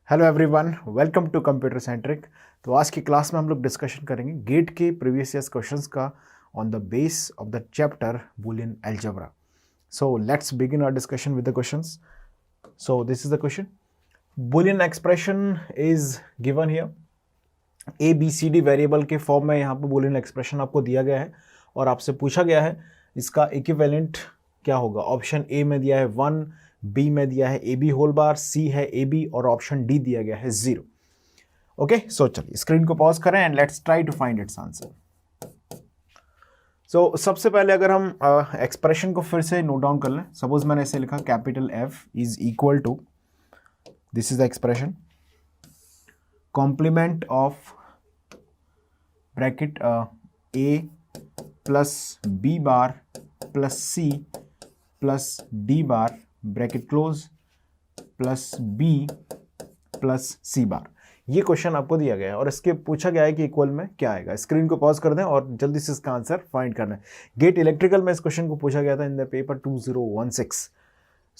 Hello everyone, welcome to computer centric. तो आज की क्लास में हम लोग डिस्कशन करेंगे गेट के प्रीवियस ईयर्स क्वेश्चंस का on the base of the chapter Boolean algebra. So let's begin our discussion with the questions. So this is the question, Boolean expression is given here. A B C D variable के form में यहाँ पर Boolean expression आपको दिया गया है और आपसे पूछा गया है इसका इक्विवेलेंट क्या होगा। ऑप्शन ए में दिया है 1, बी में दिया है ए बी होल बार, सी है ए बी और ऑप्शन डी दिया गया है 0। ओके, सो चलिए स्क्रीन को पॉज करें and let's try to find its answer. So सबसे पहले अगर हम एक्सप्रेशन को फिर से नोट डाउन कर लें, सपोज मैंने ऐसे लिखा capital F is equal to, this is the expression, complement of bracket A plus B bar plus C plus D bar bracket close plus B plus C bar. ये question आपको दिया गया है और इसके पूछा गया है कि इक्वल में क्या आएगा। स्क्रीन को पॉज कर दें और जल्दी से इसका आंसर फाइंड करना है। गेट इलेक्ट्रिकल में इस क्वेश्चन को पूछा गया था in the paper 2016।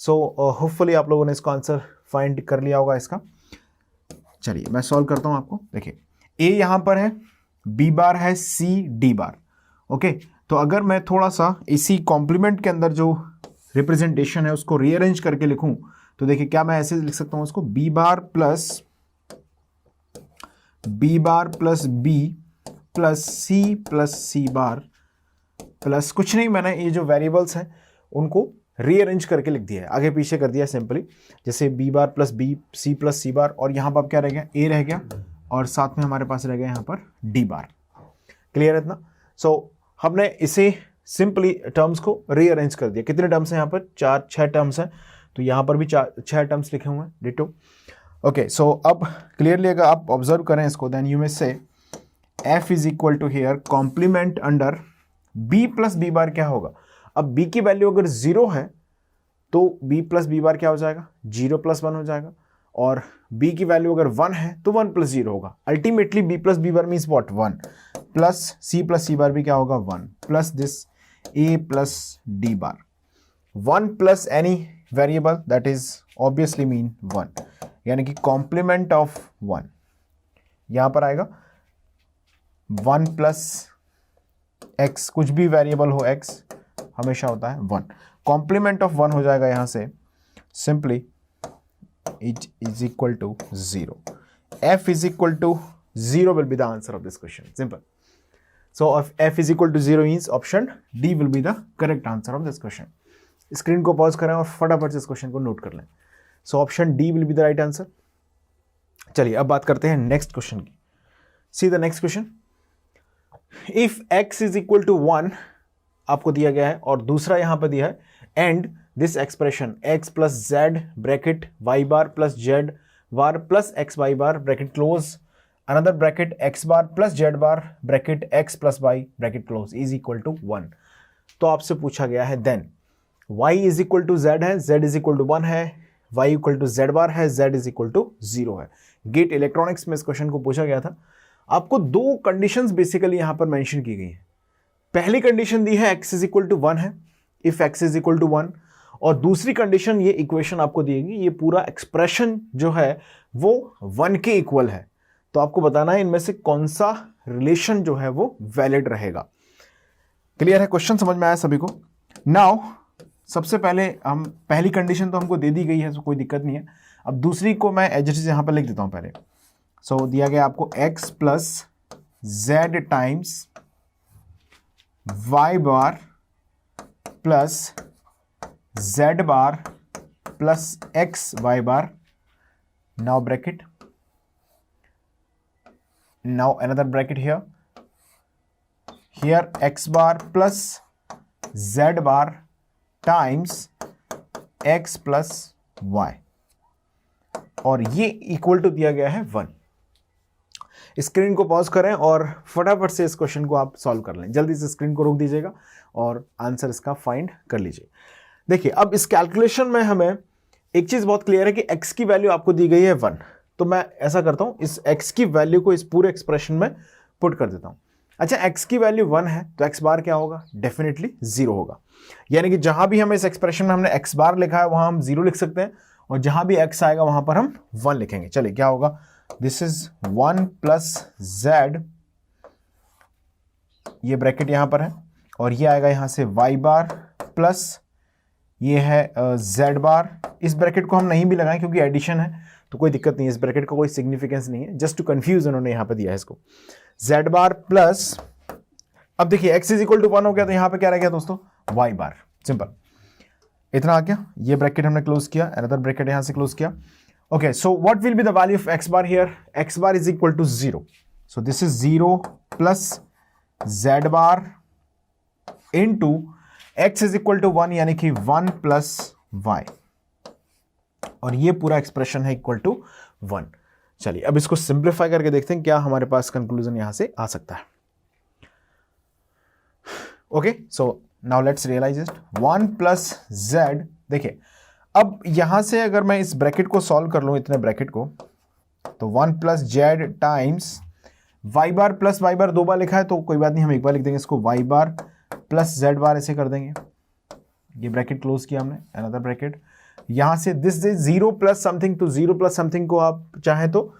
So hopefully आप लोगों ने इसका आंसर फाइंड कर लिया होगा इसका। चलिए मैं सॉल्व करता हूं आपको। देखिए ए यहां पर है, बी बार है, सी डी बार। ओके, तो अगर मैं थोड़ा सा इसी कॉम्प्लीमेंट के अंदर जो रिप्रेजेंटेशन है उसको रीअरेंज करके लिखूं तो देखिए क्या मैं ऐसे लिख सकता हूं इसको, B bar plus B plus C bar plus कुछ नहीं, मैंने ये जो वेरिएबल्स हैं उनको रीअरेंज करके लिख दिया है, आगे पीछे कर दिया सिंपली। जैसे B bar plus B C plus C bar और यहाँ पर अब क्या रह गया, ए रह गया और साथ में हमारे पास रह गया यहाँ पर डी बार। क्लियर है इतना? सो हमने इसे सिंपली टर्म्स को रीअरेंज कर दिया। कितने टर्म्स हैं यहाँ पर? 6 टर्म्स हैं, तो यहाँ पर भी 6 टर्म्स लिखे हुए हैं डिटो। ओके, सो अब क्लियरली अगर आप ऑब्जर्व करें इसको, देन यू में से F is equal to here complement under B plus B bar क्या होगा। अब बी की वैल्यू अगर 0 है तो बी प्लस बी बार क्या हो जाएगा, 0 प्लस 1 हो जाएगा, और b की वैल्यू अगर 1 है तो 1 प्लस 0 होगा। Ultimately b plus B bar means what, 1 plus C bar भी क्या होगा, 1 plus this a plus D bar. 1 plus any variable that is obviously mean 1, यानी कि कॉम्प्लीमेंट ऑफ 1 यहां पर आएगा 1 प्लस x, कुछ भी वेरिएबल हो x हमेशा होता है 1। कॉम्प्लीमेंट ऑफ 1 हो जाएगा यहां से simply it is equal to 0. F is equal to 0 will be the answer of this question. Simple. So if F is equal to 0 means option D will be the correct answer of this question. Screen को pause करें और फटाफट से इस question को note कर लें। So option D will be the right answer. चलिए अब बात करते हैं नेक्स्ट क्वेश्चन की। See the next question. If x is equal to 1 आपको दिया गया है और दूसरा यहां पर दिया है and this expression x plus z bracket y bar plus z bar plus x y bar bracket close another bracket x bar plus z bar bracket x plus y bracket close is equal to 1। तो आपसे पूछा गया है then y is equal to z है, z is equal to 1 है, y equal to z bar है, z is equal to 0 है। Gate electronics में इस क्वेश्चन को पूछा गया था। आपको 2 कंडीशंस बेसिकली यहां पर मेंशन की गई है। पहली कंडीशन दी है x is equal to 1 है, if x is equal to 1, और दूसरी कंडीशन ये इक्वेशन आपको दिएगी, ये पूरा एक्सप्रेशन जो है वो 1 के इक्वल है। तो आपको बताना है इनमें से कौन सा रिलेशन जो है वो वैलिड रहेगा। क्लियर है? क्वेश्चन समझ में आया सभी को? नाउ सबसे पहले हम पहली कंडीशन तो हमको दे दी गई है, तो कोई दिक्कत नहीं है। अब दूसरी को मैं एज इट इज यहां पर लिख देता हूं पहले। सो दिया गया आपको x plus z times y bar plus z bar plus x y bar, now bracket, now another bracket here x bar plus z bar times x plus y, और ये इक्वल टू दिया गया है 1। स्क्रीन को pause करें और फटाफट से इस क्वेश्चन को आप सॉल्व कर लें। जल्दी से स्क्रीन को रोक दीजिएगा और आंसर इसका फाइंड कर लीजिए। देखिए अब इस कैलकुलेशन में हमें एक चीज बहुत क्लियर है कि x की वैल्यू आपको दी गई है 1, तो मैं ऐसा करता हूं इस x की वैल्यू को इस पूरे एक्सप्रेशन में पुट कर देता हूं। अच्छा, x की वैल्यू 1 है तो x बार क्या होगा, डेफिनेटली 0 होगा। यानी कि जहां भी हमें इस एक्सप्रेशन में हमने x बार लिखा है वहां हम 0 लिख सकते हैं, और जहां भी x आएगा वहां पर हम 1 लिखेंगे। चलिए क्या होगा, दिस इज 1 प्लस z, ये ब्रैकेट यहां पर है, और ये आएगा यहां से y बार प्लस ये है z बार। इस ब्रैकेट को हम नहीं भी लगाएं क्योंकि एडिशन है तो कोई दिक्कत नहीं है, इस ब्रैकेट का कोई सिग्निफिकेंस नहीं है, जस्ट टू कंफ्यूज उन्होंने यहां पर दिया है इसको, z बार प्लस, अब देखिए x इज इक्वल टू 1 हो गया तो यहां पे क्या रह गया दोस्तों, y बार। सिंपल, इतना आ गया। ये ब्रैकेट हमने क्लोज किया, अनदर ब्रैकेट यहां से क्लोज किया। Okay, so what will be the value of x bar here, x bar is equal to 0, so this is 0 plus z bar into x is equal to 1 यानी कि 1 plus y, और ये पूरा expression है equal to 1। चलिए अब इसको simplify करके देखते हैं क्या हमारे पास कंक्लूजन यहां से आ सकता है। Okay, so now let's realize it, 1 plus z, देखिए अब यहां से अगर मैं इस ब्रैकेट को सॉल्व कर लूं, इतने ब्रैकेट को, तो 1 प्लस z टाइम्स y बार प्लस y बार 2 बार लिखा है तो कोई बात नहीं, हम एक बार लिख देंगे इसको, y बार प्लस z बार ऐसे कर देंगे। ये ब्रैकेट क्लोज किया हमने, अनदर ब्रैकेट, यहां से दिस इज 0 प्लस समथिंग, तो 0 प्लस समथिंग को आप चाहें तो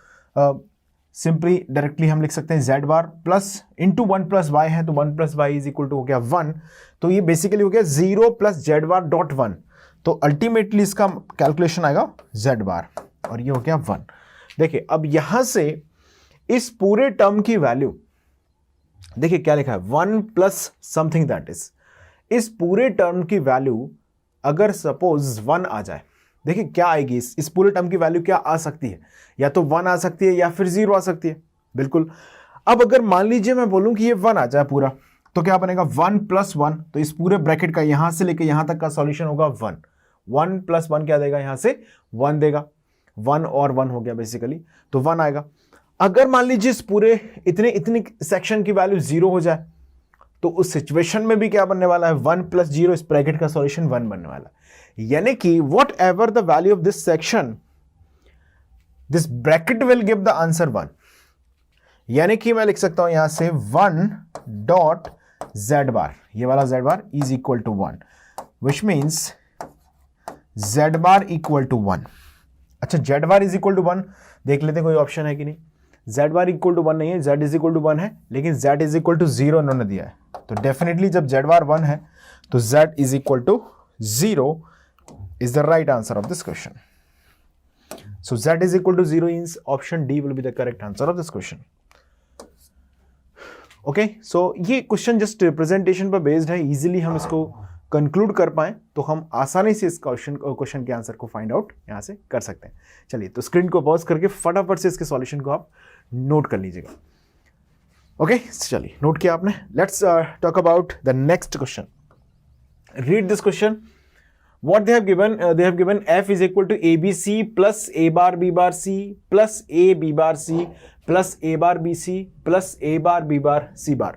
सिंपली डायरेक्टली हम लिख सकते हैं z bar plus into 1 plus y है तो 1 plus y is equal to हो गया 1, तो ये बेसिकली हो गया 0 प्लस z बार डॉट 1, तो अल्टीमेटली इसका कैलकुलेशन आएगा z बार, और ये हो गया 1। देखिए अब यहां से इस पूरे टर्म की वैल्यू देखिए क्या लिखा है, 1 प्लस समथिंग, दैट इज इस पूरे टर्म की वैल्यू अगर सपोज 1 आ जाए, देखिए क्या आएगी, इस पूरे टर्म की वैल्यू क्या आ सकती है, या तो 1 आ सकती है या फिर 0 आ सकती है, बिल्कुल। अब अगर मान लीजिए मैं बोलूं कि ये 1 आ जाए पूरा, तो क्या बनेगा 1 प्लस 1, तो इस पूरे ब्रैकेट का यहां से लेकर यहां तक का सॉल्यूशन होगा 1, 1 प्लस 1 क्या देगा, यहां से 1 देगा, 1 और 1 हो गया बेसिकली, तो 1 आएगा। अगर मान लीजिए इस पूरे इतनी सेक्शन की वैल्यू 0 हो जाए, तो उस सिचुएशन में भी क्या बनने वाला है, 1 प्लस 0, इस ब्रैकेट का सॉल्यूशन 1 बनने वाला है, यानी कि what ever the value of this section, this bracket will give the answer 1, यानी कि मैं लिख सकता हूं यहां से 1 डॉट z बार, ये वाला z bar is equal to 1, which means z bar equal to 1। अच्छा, z bar is equal to 1 देख लेते हैं कोई ऑप्शन है कि नहीं, z बार इक्वल टू 1 नहीं है, z इज इक्वल टू 1 है, लेकिन z इज इक्वल टू 0 उन्होंने दिया है, तो डेफिनेटली जब z बार 1 है तो z is equal to 0 is the right answer of this question. So z is equal to 0 means option D will be the correct answer of this question. Okay, so ये question just representation पर based है, easily हम इसको conclude कर पाए तो हम आसानी से इस क्वेश्चन के आंसर को फाइंड आउट यहाँ से कर सकते हैं। चलिए तो स्क्रीन को पॉज करके फटाफट से इसके सॉल्यूशन को आप नोट कर लीजिएगा। ओके, चलिए नोट किया आपने। Let's talk about the next question. Read this question. What they have given f is equal to abc plus a bar b bar c plus a b bar c plus a bar b c plus a bar b bar c bar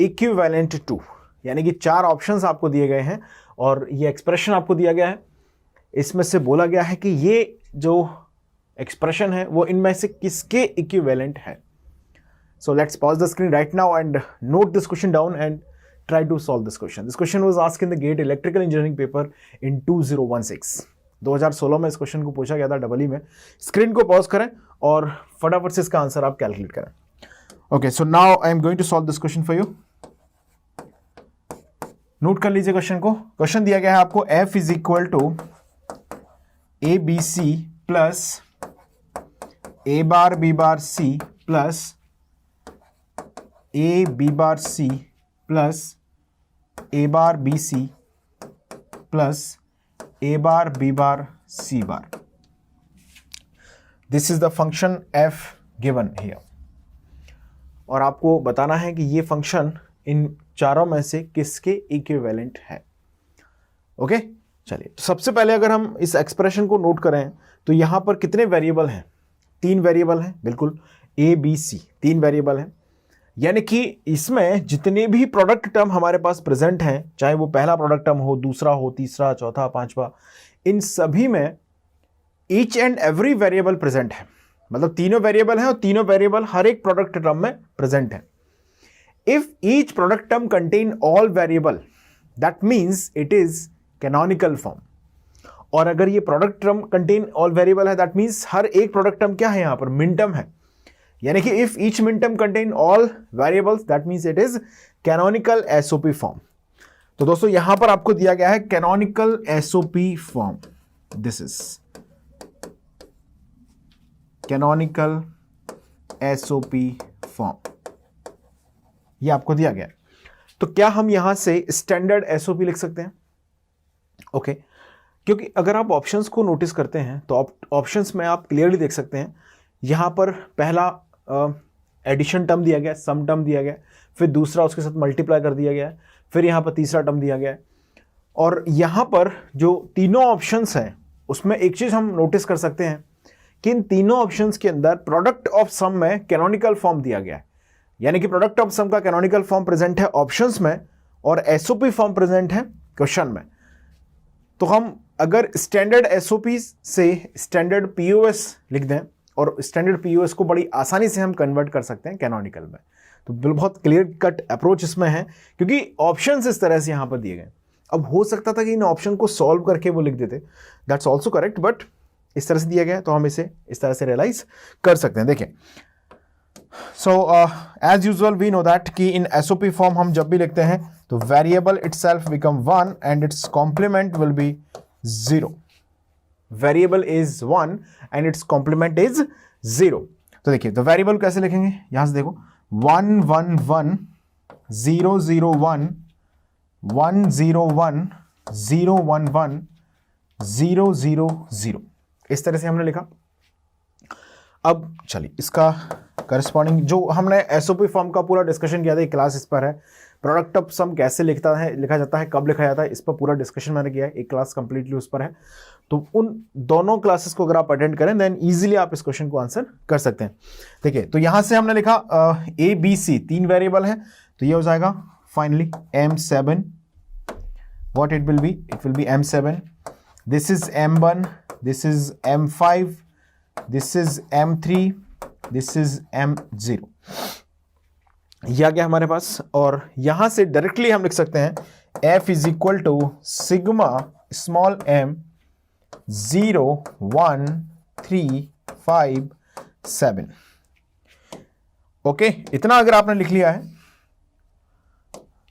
equivalent to, यानी कि 4 options आपको दिए गए हैं और ये expression आपको दिया गया है। इसमें से बोला गया है कि ये जो एक्सप्रेशन है वो इनमें से किसके इक्विवेलेंट है। So let's pause the screen right now and note this question down and try to solve this question. This question was asked in the GATE Electrical Engineering paper in 2016. 2016 में इस question को पूछा गया था double E में। Screen को pause करें और फटाफट से इसका आंसर आप कैलकुलेट करें। Okay, so now I am going to solve this question for you. Note कर लीजिए क्वेश्चन को। क्वेश्चन दिया गया है आपको f is equal to A B C plus A bar B bar C plus A B bar C plus A bar B C plus A bar B bar C bar. This is the function f given here, और आपको बताना है कि ये function in चारों में से किसके इक्विवेलेंट है। ओके, चलिए तो सबसे पहले अगर हम इस एक्सप्रेशन को नोट करें तो यहां पर कितने वेरिएबल हैं, 3 वेरिएबल हैं, बिल्कुल a b c 3 वेरिएबल हैं, यानी कि इसमें जितने भी प्रोडक्ट टर्म हमारे पास प्रेजेंट हैं, चाहे वो पहला प्रोडक्ट टर्म हो, दूसरा हो, तीसरा, चौथा, पांचवा, इन सभी में each and every variable present है। मतलब तीनों वेरिएबल हैं और तीनों वेरिएबल हर एक प्रोडक्ट टर्म में प्रेजेंट है। If each product term contain all variable, that means it is canonical form. और अगर ये product term contain all variable है, दैट मीन्स हर एक प्रोडक्ट टर्म क्या है यहाँ पर, मिन टर्म है, यानी कि if each min term contain all variables that means it is canonical SOP form. तो दोस्तों यहां पर आपको दिया गया है canonical SOP form, this is canonical SOP form, ये आपको दिया गया है। तो क्या हम यहां से स्टैंडर्ड एसओपी लिख सकते हैं? ओके, क्योंकि अगर आप ऑप्शंस को नोटिस करते हैं तो ऑप्शंस में आप क्लियरली देख सकते हैं, यहां पर पहला एडिशन टर्म दिया गया है, सम टर्म दिया गया है, फिर दूसरा उसके साथ मल्टीप्लाई कर दिया गया है, फिर यहां पर तीसरा टर्म दिया गया है। और यहां पर जो तीनों ऑप्शंस हैं उसमें एक चीज हम नोटिस कर सकते हैं कि इन तीनों ऑप्शंस के अंदर प्रोडक्ट ऑफ सम में कैनोनिकल फॉर्म दिया गया है, यानी कि प्रोडक्ट ऑफ सम का कैनोनिकल फॉर्म प्रेजेंट है ऑप्शंस में और एसओपी फॉर्म प्रेजेंट है क्वेश्चन में। तो हम अगर स्टैंडर्ड एसओपी से स्टैंडर्ड पीओएस लिख दें और स्टैंडर्ड पीओएस को बड़ी आसानी से हम कन्वर्ट कर सकते हैं कैनोनिकल में। तो बहुत क्लियर कट अप्रोच इसमें है क्योंकि ऑप्शंस इस तरह से यहां पर दिए गए। अब हो सकता था कि इन ऑप्शन को सॉल्व करके वो लिख देते, दैट्स ऑल्सो करेक्ट, बट इस तरह से दिया गया है तो हम इसे इस तरह से रियलाइज कर सकते हैं। देखिए, so as usual we know that कि इन एसओपी फॉर्म हम जब भी लिखते हैं तो variable itself become 1 and its complement will be 0। Variable is 1 and its complement is 0। तो देखिए, तो वेरिएबल कैसे लिखेंगे, यहां से देखो 1 1 1 0 0 1 1 0 1 0 1 1 0 0 0, इस तरह से हमने लिखा। अब चलिए इसका करस्पॉन्डिंग जो हमने एसओपी फॉर्म का पूरा डिस्कशन किया था, एक क्लास इस पर है, प्रोडक्ट ऑफ सम कैसे लिखा जाता है, कब लिखा जाता है, इस पर पूरा डिस्कशन मैंने किया है, एक क्लास कंप्लीटली उस पर है। तो उन दोनों क्लासेस को अगर आप अटेंड करें देन इजीली आप इस क्वेश्चन को आंसर कर सकते हैं। देखिए, तो यहां से हमने लिखा ए बी सी 3 वेरिएबल है, तो ये हो जाएगा finally M7, what it will be M7, this is M1, this is M5, this is M3, this is M0, यह आ गया हमारे पास। और यहां से डायरेक्टली हम लिख सकते हैं F is equal to sigma small m 0 1 3 5 7। ओके, इतना अगर आपने लिख लिया है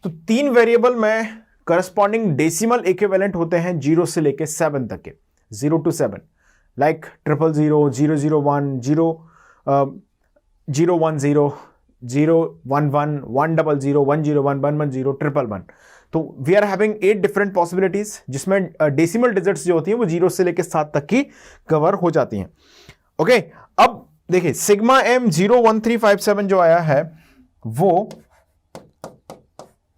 तो 3 वेरिएबल में करस्पॉन्डिंग डेसिमल इक्विवेलेंट होते हैं 0 से लेके 7 तक के, 0 to 7, लाइक 000 001 0 010 011 100 101 110 111। तो we are having 8 different possibilities जिसमें डेसिमल डिजिट्स जो होती हैं वो 0 से लेकर 7 तक की कवर हो जाती हैं। ओके, अब देखिए सिग्मा m 01357 जो आया है वो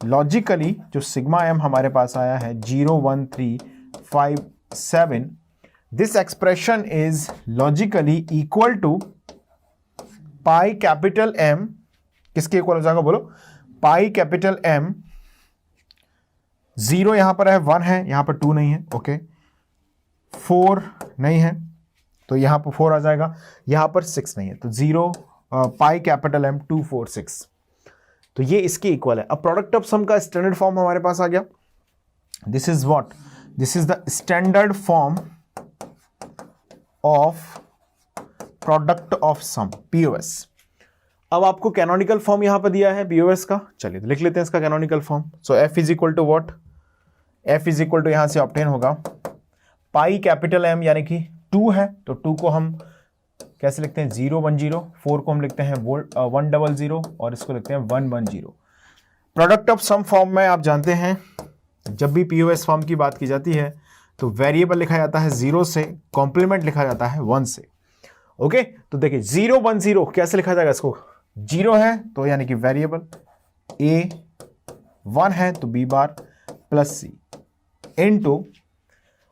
लॉजिकली जो सिग्मा m हमारे पास आया है 01357, this expression is logically equal to pi capital M, किसके इक्वल हो जाएगा बोलो, पाई कैपिटल M, 0 यहां पर है, 1 है, यहां पर 2 नहीं है, ओके, 4 नहीं है तो यहां पर 4 आ जाएगा, यहां पर 6 नहीं है तो 0 पाई कैपिटल M 246, तो ये इसके इक्वल है। अब प्रोडक्ट ऑफ सम का स्टैंडर्ड फॉर्म हमारे पास आ गया, this is what, this is the standard form of product of sum POS। अब आपको कैनोनिकल फॉर्म यहां पर दिया है POS का, चलिए तो लिख लेते हैं इसका canonical form. So F is equal to what, F is equal to यहां से ऑब्टेन होगा पाई कैपिटल M, यानी कि 2 है तो 2 को हम कैसे लिखते हैं 010, 4 को हम लिखते हैं 100 और इसको लिखते हैं 110। प्रोडक्ट ऑफ सम फॉर्म में आप जानते हैं जब भी POS फॉर्म की बात की जाती है तो वेरिएबल लिखा जाता है 0 से, कॉम्प्लीमेंट लिखा जाता है 1 से। ओके, तो देखिए 010 कैसे लिखा जाएगा, इसको 0 है तो यानी कि वेरिएबल A, 1 है तो B बार प्लस C इनटू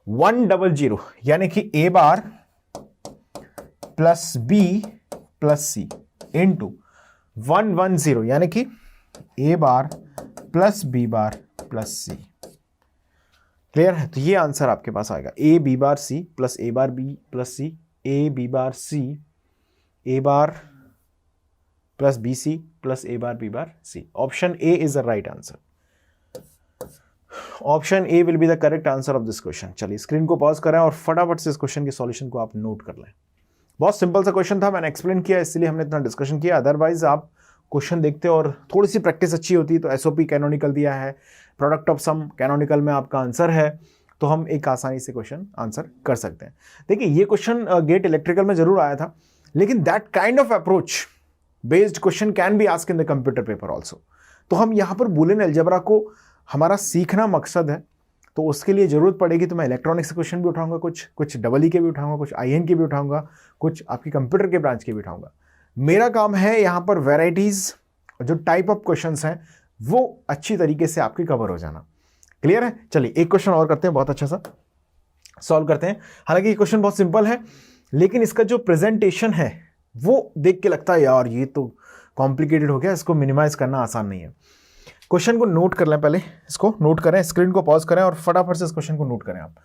100 यानी कि A bar plus B plus C into 110 यानी कि A bar plus B bar plus C। Clear है? तो ये आंसर आपके पास आएगा A B bar C plus A bar B plus C, A B bar C, A bar plus BC plus A bar B bar C। Option A is the right answer. Option A will be the correct answer of this question. चलिए screen को pause करें और फटाफट से इस question के solution को आप नोट कर लें। बहुत सिंपल सा क्वेश्चन था, मैंने एक्सप्लेन किया इसलिए हमने इतना डिस्कशन किया, अदरवाइज आप क्वेश्चन देखते और थोड़ी सी प्रैक्टिस अच्छी होती तो एसओपी कैनोनिकल दिया है, प्रोडक्ट ऑफ सम कैनोनिकल में आपका आंसर है, तो हम एक आसानी से क्वेश्चन आंसर कर सकते हैं। देखिए ये क्वेश्चन गेट इलेक्ट्रिकल में जरूर आया था, लेकिन that kind of approach based question can be asked in the computer paper also. तो हम यहाँ पर बूलियन अलजेब्रा को हमारा सीखना मकसद है, तो उसके लिए जरूरत पड़ेगी तो मैं इलेक्ट्रॉनिक्स से क्वेश्चन भी उठाऊंगा, कुछ डबल ई के भी उठाऊंगा, कुछ आईएन के भी उठाऊंगा, कुछ आपकी कंप्यूटर के ब्रांच के भी उठाऊंगा। मेरा काम है यहाँ पर वेराइटीज जो टाइप ऑफ क्वेश्चंस हैं वो अच्छी तरीके से आपकी कवर हो जाना। क्लियर है? चलिए एक क्वेश्चन और करते हैं, बहुत अच्छा सा सॉल्व करते हैं। हालांकि ये क्वेश्चन बहुत सिंपल है, लेकिन इसका जो प्रेजेंटेशन है वो देख के लगता है यार ये तो कॉम्प्लिकेटेड हो गया, इसको मिनिमाइज करना आसान नहीं है। क्वेश्चन को नोट कर लें, पहले इसको नोट करें, स्क्रीन को पॉज करें और फटाफट से इस क्वेश्चन को नोट करें आप,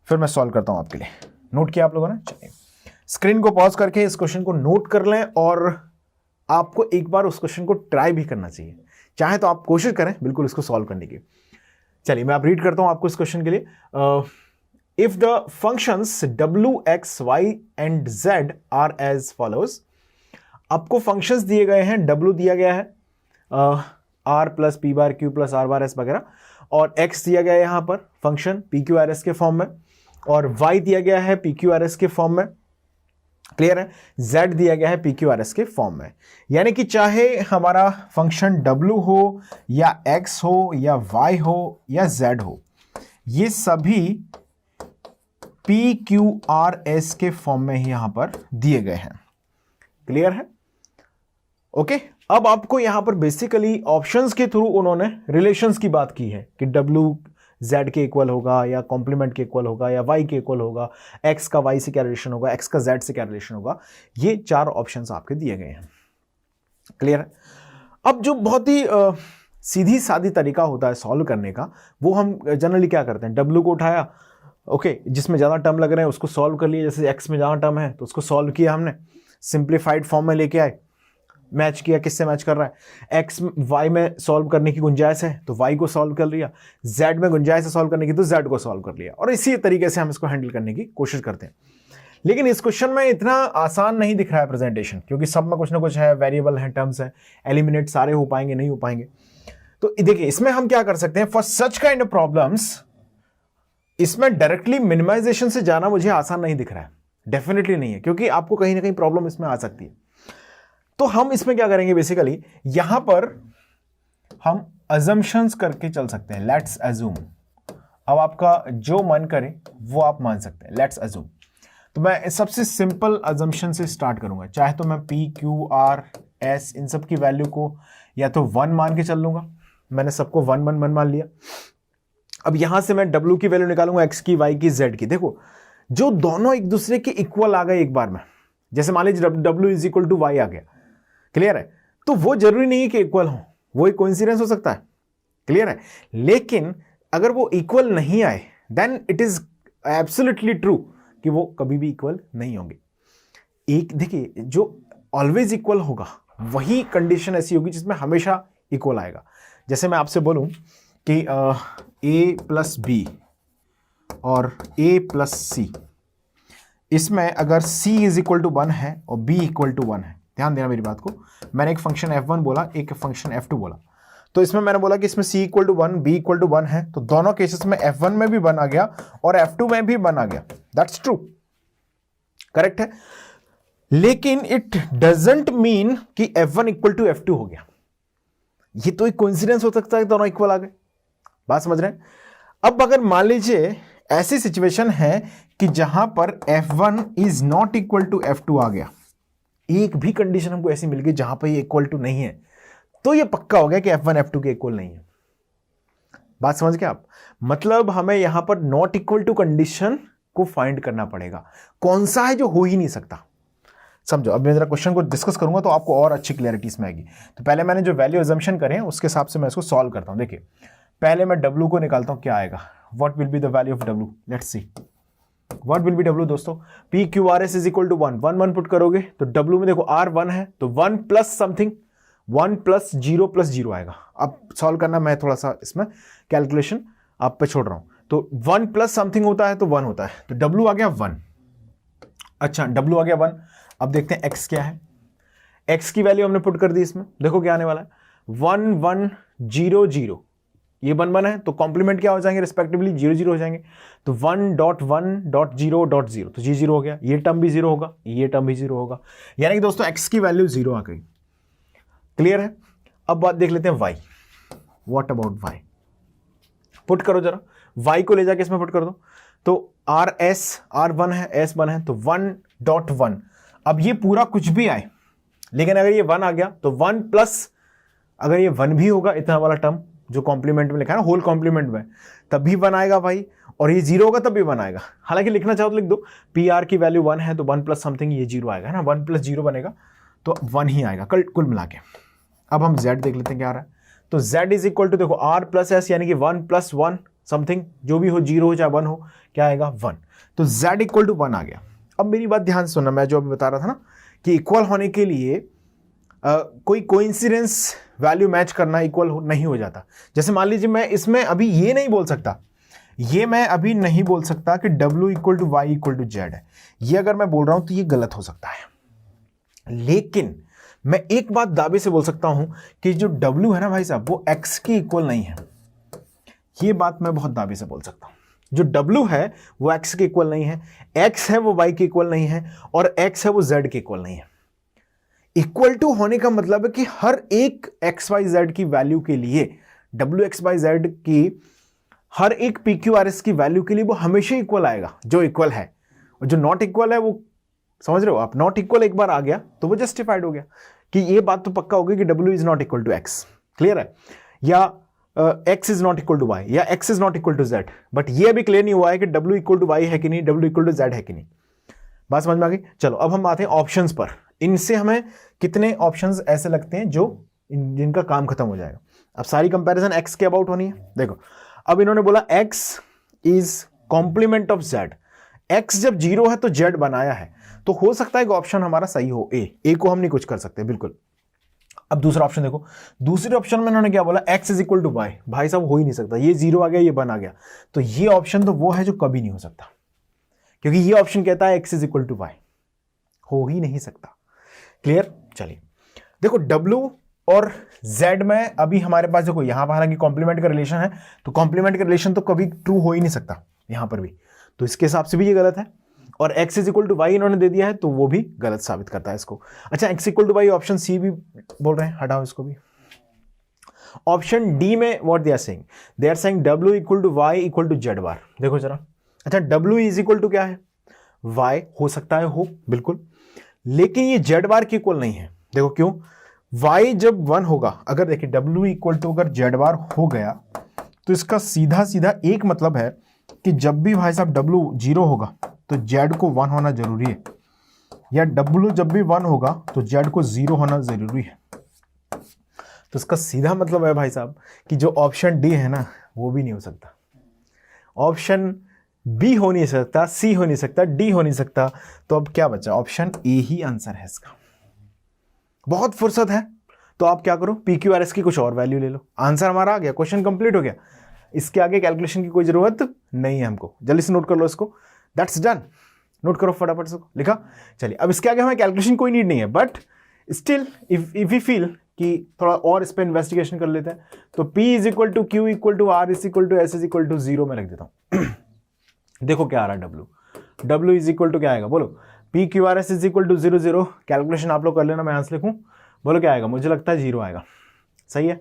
फिर मैं सॉल्व करता हूं आपके लिए। नोट किया आप लोगों ने? चलिए स्क्रीन को पॉज करके इस क्वेश्चन को नोट कर लें और आपको एक बार उस क्वेश्चन को ट्राई भी करना चाहिए, चाहे तो आप कोशिश करें बिल्कुल इसको सॉल्व करने की। चलिए मैं आप रीड करता हूं आपको इस क्वेश्चन के लिए। If the functions w, x, y and z are as follows. आपको फंक्शंस दिए गए हैं, w दिया गया है r plus P bar Q plus R bar S वगैरह, और x दिया गया है यहाँ पर function P Q R S के फॉर्म में, और y दिया गया है पी क्यू आर एस के फॉर्म में। क्लियर है? z दिया गया है पी क्यू आर एस के फॉर्म में। यानी कि चाहे हमारा फंक्शन w हो या x हो या y हो या z हो, ये सभी पी क्यू आर एस के फॉर्म में ही यहां पर दिए गए हैं। क्लियर है? ओके अब आपको यहां पर बेसिकली ऑप्शंस के थ्रू उन्होंने रिलेशंस की बात की है कि w z के इक्वल होगा या कॉम्प्लीमेंट के इक्वल होगा या y के इक्वल होगा, x का y से क्या रिलेशन होगा, x का z से क्या रिलेशन होगा। ये चार ऑप्शंस आपके दिए गए हैं। क्लियर है? अब जो बहुत ही सीधी सादी तरीका होता है सॉल्व करने का, वो हम जनरली क्या करते हैं, w को उठाया, ओके जिसमें ज़्यादा टर्म लग रहे हैं उसको सॉल्व कर लिया, जैसे x में ज़्यादा टर्म है तो उसको सॉल्व किया हमने, सिंप्लीफाइड फॉर्म में लेके आए, मैच किया किससे मैच कर रहा है, x y में सॉल्व करने की गुंजाइश है तो y को सॉल्व कर लिया, z में गुंजाइश है सॉल्व करने की तो z को सॉल्व कर लिया, और इसी तरीके से हम इसको हैंडल करने की कोशिश करते हैं। लेकिन इस क्वेश्चन में इतना आसान नहीं दिख रहा है प्रेजेंटेशन, क्योंकि सब में कुछ ना कुछ है, वेरिएबल है, टर्म्स है, एलिमिनेट सारे हो पाएंगे नहीं हो पाएंगे। तो देखिए इसमें हम क्या कर सकते हैं, for such kind of problems इसमें डायरेक्टली मिनिमाइजेशन से जाना मुझे आसान नहीं दिख रहा है, डेफिनेटली नहीं है, क्योंकि आपको कहीं ना कहीं प्रॉब्लम इसमें आ सकती है। तो हम इसमें क्या करेंगे, बेसिकली यहां पर हम अजम्पशंस करके चल सकते हैं। लेट्स अज्यूम, अब आपका जो मन करे वो आप मान सकते हैं, लेट्स अज्यूम। तो मैं सबसे सिंपल अजम्पशन से स्टार्ट करूंगा, चाहे तो मैं p q r s इन सब की वैल्यू को या तो 1 मान के चल लूंगा, मैंने सबको 1 1 1 मान लिया। अब यहां से मैं w की वैल्यू निकालूंगा, x की, y की, z की। देखो जो दोनों एक दूसरे के इक्वल आ गए एक बार में, जैसे मान लीजिए w is equal to y आ गया, क्लियर है, तो वो जरूरी नहीं है कि इक्वल हो, वो एक कोइंसिडेंस हो सकता है। क्लियर है? लेकिन अगर वो इक्वल नहीं आए then it is absolutely true कि वो कभी भी इक्वल नहीं होंगे। एक देखिए जो ऑलवेज इक्वल होगा वही कंडीशन ऐसी होगी जिसमें हमेशा इक्वल आएगा। जैसे मैं आपसे बोलूं कि a प्लस बी और a प्लस सी, इसमें अगर c इज इक्वल टू 1 है और b इक्वल टू 1 है, ध्यान देना मेरी बात को, मैंने एक फंक्शन f1 बोला, एक फंक्शन f2 बोला, तो इसमें मैंने बोला कि इसमें c equal to 1, b equal to 1 है, तो दोनों केसेस में f1 में भी 1 आ गया और f2 में भी 1 आ गया। दैट्स ट्रू, करेक्ट है। लेकिन इट डजंट मीन कि f1 इक्वल टू f2 हो गया, ये तो एक कोइंसिडेंस हो सकता है दोनों इक्वल आ गए। बात समझ रहे हैं? अब अगर मान लीजिए ऐसी सिचुएशन है कि जहां पर f1 is not equal to f2 आ गया, एक भी कंडीशन हमको ऐसी मिल गई जहां पर ये इक्वल टू नहीं है, तो ये पक्का हो गया कि f1 f2 के इक्वल नहीं है। बात समझ गए आप? मतलब हमें यहां पर नॉट इक्वल टू कंडीशन को फाइंड करना पड़ेगा, कौन सा है जो हो ही नहीं सकता। समझो, अब मैं जरा क्वेश्चन को डिस्कस करूंगा तो आपको और अच्छी क्लैरिटी इसमें आएगी। तो पहले मैंने जो वैल्यू अजम्पशन करे हैं उसके हिसाब से मैं इसको सॉल्व करता हूं। देखिए पहले मैं w को निकालता हूं, क्या आएगा, what will be the value of w, let's see what will be w। दोस्तों p q r s is equal to 1 1 1 put करोगे तो w में देखो r 1 है तो 1 प्लस समथिंग, 1 प्लस 0 आएगा। अब सॉल्व करना, मैं थोड़ा सा इसमें कैलकुलेशन आप पे छोड़ रहा हूं। तो 1 प्लस समथिंग होता है तो 1 होता है, तो W आ गया 1। अच्छा, W आ गया 1। अब देखते हैं X क्या है। X की वैल्यू हमने पुट कर दी इसमें, देखो क्या आने वाला है 1 1 0 0, ये 1 1 है तो कॉम्प्लीमेंट क्या हो जाएंगे रिस्पेक्टिवली 0 0 हो जाएंगे। तो 1.1.0.0 तो 0 हो गया, ये टर्म भी 0 होगा, ये टर्म भी 0 होगा, यानी कि दोस्तों X की वैल्यू 0 आ गई। क्लियर है। अब बात देख लेते हैं Y। What about Y? Put करो जरा, Y को ले जाके इसमें पुट कर दो। तो R1 है, S1 है, तो 1.1। अब ये पूरा कुछ भी आए, लेकिन अगर ये 1 आ गया तो 1 प्लस, अगर ये 1 भी होगा इतना वाला टर्म जो कॉम्प्लीमेंट में लिखा है ना, होल कॉम्प्लीमेंट में, तब भी 1 आएगा भाई, और ये 0 होगा तब भी 1 आएगा। हालांकि लिखना चाहो तो लिख दो, PR की वैल्यू 1 है तो 1 प्लस समथिंग ये 0 आएगा ना, 1 प्लस 0 बनेगा तो 1 ही आएगा कुल मिला के। अब हम Z देख लेते हैं क्या आ रहा है। तो Z इज इक्वल टू देखो R प्लस S, यानी कि 1 प्लस 1 समथिंग, जो भी हो 0 हो चाहे 1 हो, क्या आएगा 1। तो Z इक्वल टू 1 आ गया। अब मेरी बात ध्यान से सुनना, मैं जो अभी बता रहा था ना कि इक्वल होने के लिए कोई कोइंसिडेंस वैल्यू मैच करना इक्वल नहीं हो जाता। जैसे मान लीजिए मैं इसमें अभी ये नहीं बोल सकता, ये मैं अभी नहीं बोल सकता कि W equal to Y equal to Z है, ये अगर मैं बोल रहा हूं तो ये गलत हो सकता है। लेकिन मैं एक बात दावे से बोल सकता हूं कि जो W है ना भाई साहब, वो X की इक्वल नहीं है। ये बात मैं बहुत दावे से बोल सकता हूं, जो W है वो X के इक्वल नहीं है, X है वो Y के इक्वल नहीं है, और X है वो Z के इक्वल नहीं है। इक्वल टू होने का मतलब है कि हर एक XYZ की वैल्यू के लिए, WXYZ की हर एक PQRS की वैल्यू के लिए वो हमेशा इक्वल आएगा जो इक्वल है, और जो नॉट इक्वल है वो, समझ रहे हो आप, नॉट इक्वल एक बार आ गया तो वो जस्टिफाइड हो गया कि ये बात तो पक्का होगी कि W is not equal to X। Clear है। या X is not equal to Y, या X is not equal to Z। But ये अभी क्लियर नहीं हुआ है कि W इक्वल टू Y है कि नहीं, W इक्वल टू Z है कि नहीं। बात समझ में आ गई। चलो अब हम आते हैं ऑप्शंस पर। इनसे हमें कितने ऑप्शंस ऐसे लगते हैं जो जिनका काम खत्म हो जाएगा। अब सारी कंपैरिजन X के अबाउट होनी है। देखो अब इन्होंने बोला X is complement of Z। X जब 0 है तो Z बनाया है, तो हो सकता है कि ऑप्शन हमारा सही हो, ए को हम नहीं कुछ कर सकते बिल्कुल। अब दूसरा ऑप्शन देखो, दूसरे ऑप्शन में इन्होंने क्या बोला, X is equal to Y। भाई साहब हो ही नहीं सकता, ये 0 आ गया ये 1 आ गया, तो ये ऑप्शन तो वो है जो कभी नहीं हो सकता, क्योंकि ये ऑप्शन कहता है X is equal to Y, हो ही नहीं सकता। क्लियर। चलिए देखो W और Z में अभी हमारे पास देखो, यहां पर हालांकि कॉम्प्लीमेंट का रिलेशन है, तो कॉम्प्लीमेंट का रिलेशन तो कभी ट्रू हो ही नहीं सकता यहां पर भी, तो इसके हिसाब से भी ये गलत है। और X is equal to Y इन्होंने दे दिया है तो वो भी गलत साबित करता है इसको। अच्छा, X equal to Y option C भी बोल रहे हैं, हटाओ इसको भी। ऑप्शन डी में what they are saying W equal to Y equal to Z bar. देखो जरा, अच्छा W इज इक्वल टू क्या है, Y हो सकता है, हो बिल्कुल, लेकिन ये Z बार के इक्वल नहीं है। देखो क्यों, Y जब 1 होगा, अगर देखिए W इक्वल टू अगर Z बार हो गया तो इसका सीधा सीधा एक मतलब है कि जब भी भाई साहब W 0 होगा तो Z को 1 होना जरूरी है, या W जब भी 1 होगा तो Z को 0 होना जरूरी है। तो इसका सीधा मतलब है भाई साहब कि जो ऑप्शन डी है ना वो भी नहीं हो सकता, ऑप्शन बी हो नहीं सकता, सी हो नहीं सकता, डी हो नहीं सकता, तो अब क्या बचा, ऑप्शन ए ही आंसर है इसका। बहुत फुर्सत है तो आप क्या करो, PQRS की कुछ और वैल्यू ले लो, आंसर हमारा आ गया, क्वेश्चन कंप्लीट हो गया, इसके आगे कैलकुलेशन की कोई जरूरत नहीं है हमको। जल्दी से नोट कर लो इसको, दैट्स डन, नोट करो फटाफट से, लिखा। चलिए अब इसके आगे हमें कैलकुलेशन कोई नीड नहीं है, but still if you feel कि थोड़ा और इस पर इन्वेस्टिगेशन कर लेते हैं, तो P is equal to Q equal to R is equal to S is equal to 0 में रख देता हूँ। देखो क्या आ रहा है, W इज इक्वल टू क्या आएगा, बोलो, PQRS is equal to 0 0। Calculation आप लोग कर लेना, मैं आंसर लिखूं, बोलो क्या आएगा, मुझे लगता है 0 आएगा, सही है,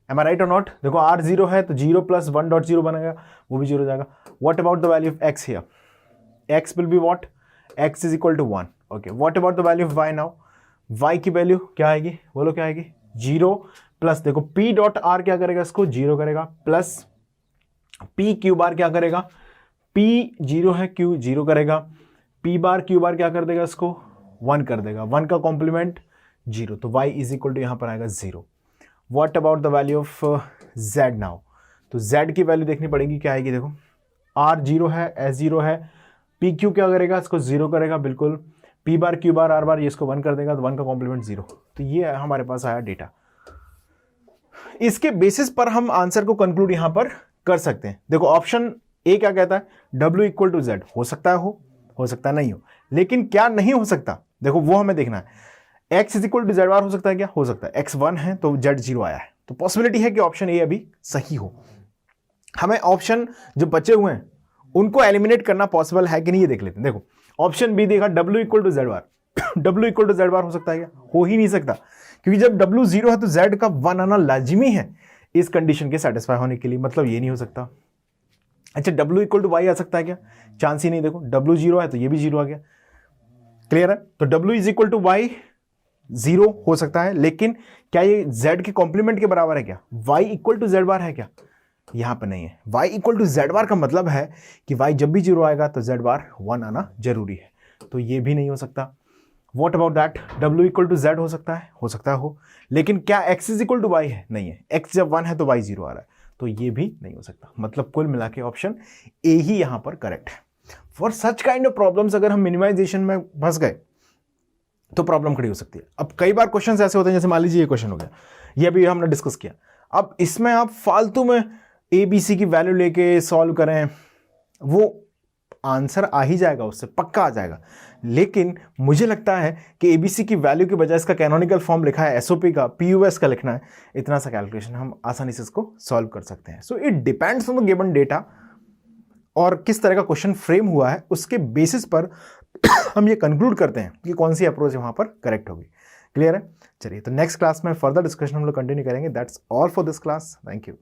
एम आई राइट और नॉट। देखो R 0 है तो 0 प्लस 1.0 बनेगा, वो भी 0 हो जाएगा। What about the value of X here, X will be what, X is equal to 1। Okay, what about the value of Y now, Y की वैल्यू क्या आएगी, बोलो क्या आएगी, 0 प्लस, देखो P डॉट R क्या करेगा, इसको 0 करेगा, प्लस P क्यू बार क्या करेगा, P 0 है, Q 0 करेगा, P बार Q बार क्या कर देगा, इसको 1 कर देगा, 1 का कॉम्प्लीमेंट 0, तो Y इज इक्वल टू यहाँ पर आएगा 0। What about the value of Z now, तो Z की वैल्यू देखनी पड़ेगी, क्या आएगी, देखो R 0 है, S 0 है, P Q क्या करेगा, इसको 0 करेगा बिल्कुल, P बार Q बार R बार ये इसको 1 कर देगा, तो 1 का कॉम्प्लीमेंट 0। तो ये हमारे पास आया डेटा, इसके बेसिस पर हम आंसर को कंक्लूड यहाँ पर कर सकते हैं। देखो ऑप्शन ए क्या कहता है, W इक्वल टू जेड, हो सकता है हो सकता है नहीं हो, लेकिन क्या नहीं हो सकता, देखो वो हमें देखना है। x is equal to Z bar हो सकता है क्या, हो सकता है। x 1 है तो z 0 आया है, तो पॉसिबिलिटी है कि ऑप्शन ए अभी सही हो। हमें ऑप्शन जो बचे हुए हैं उनको एलिमिनेट करना पॉसिबल है कि नहीं ये देख लेते हैं। देखो ऑप्शन बी देखा, W equal to Z bar, W equal to Z bar हो सकता है क्या, हो ही नहीं सकता, क्योंकि जब W 0 है तो Z का 1 आना लाजिमी है इस कंडीशन के सेटिस्फाई होने के लिए, मतलब ये नहीं हो सकता। अच्छा W इक्वल टू वाई आ सकता है क्या, चांस ही नहीं। देखो W 0 है तो ये भी 0 आ गया, क्लियर है। तो W is equal to Y 0 हो सकता है, लेकिन क्या ये Z के कॉम्प्लीमेंट के बराबर है क्या, Y इक्वल टू जेड बार है क्या, यहां पर नहीं है। Y इक्वल टू जेड बार का मतलब है कि Y जब भी 0 आएगा तो Z बार 1 आना जरूरी है, तो ये भी नहीं हो सकता। What about that, W equal to Z हो सकता है हो, लेकिन क्या X is equal to Y है, नहीं है। X जब 1 है तो Y 0 आ रहा है, तो ये भी नहीं हो सकता। मतलब कुल मिला के ऑप्शन ए ही यहां पर करेक्ट है। For such kind of problems अगर हम मिनिमाइजेशन में फंस गए तो प्रॉब्लम खड़ी हो सकती है। अब कई बार क्वेश्चन ऐसे होते हैं, जैसे मान लीजिए ये क्वेश्चन हो गया, ये अभी हमने डिस्कस किया, अब इसमें आप फालतू में ABC की वैल्यू लेके सॉल्व करें, वो आंसर आ ही जाएगा, उससे पक्का आ जाएगा। लेकिन मुझे लगता है कि ABC की वैल्यू के बजाय इसका कैनोनिकल फॉर्म लिखा है, SOP का, PUS का लिखना है, इतना सा कैलकुलेशन हम आसानी से इसको सॉल्व कर सकते हैं। So it depends on the given data और किस तरह का क्वेश्चन फ्रेम हुआ है, उसके बेसिस पर हम ये कंक्लूड करते हैं कि कौन सी अप्रोच वहां पर करेक्ट होगी। क्लियर है। चलिए, तो नेक्स्ट क्लास में फर्दर डिस्कशन हम लोग कंटिन्यू करेंगे। That's all for this class. Thank you.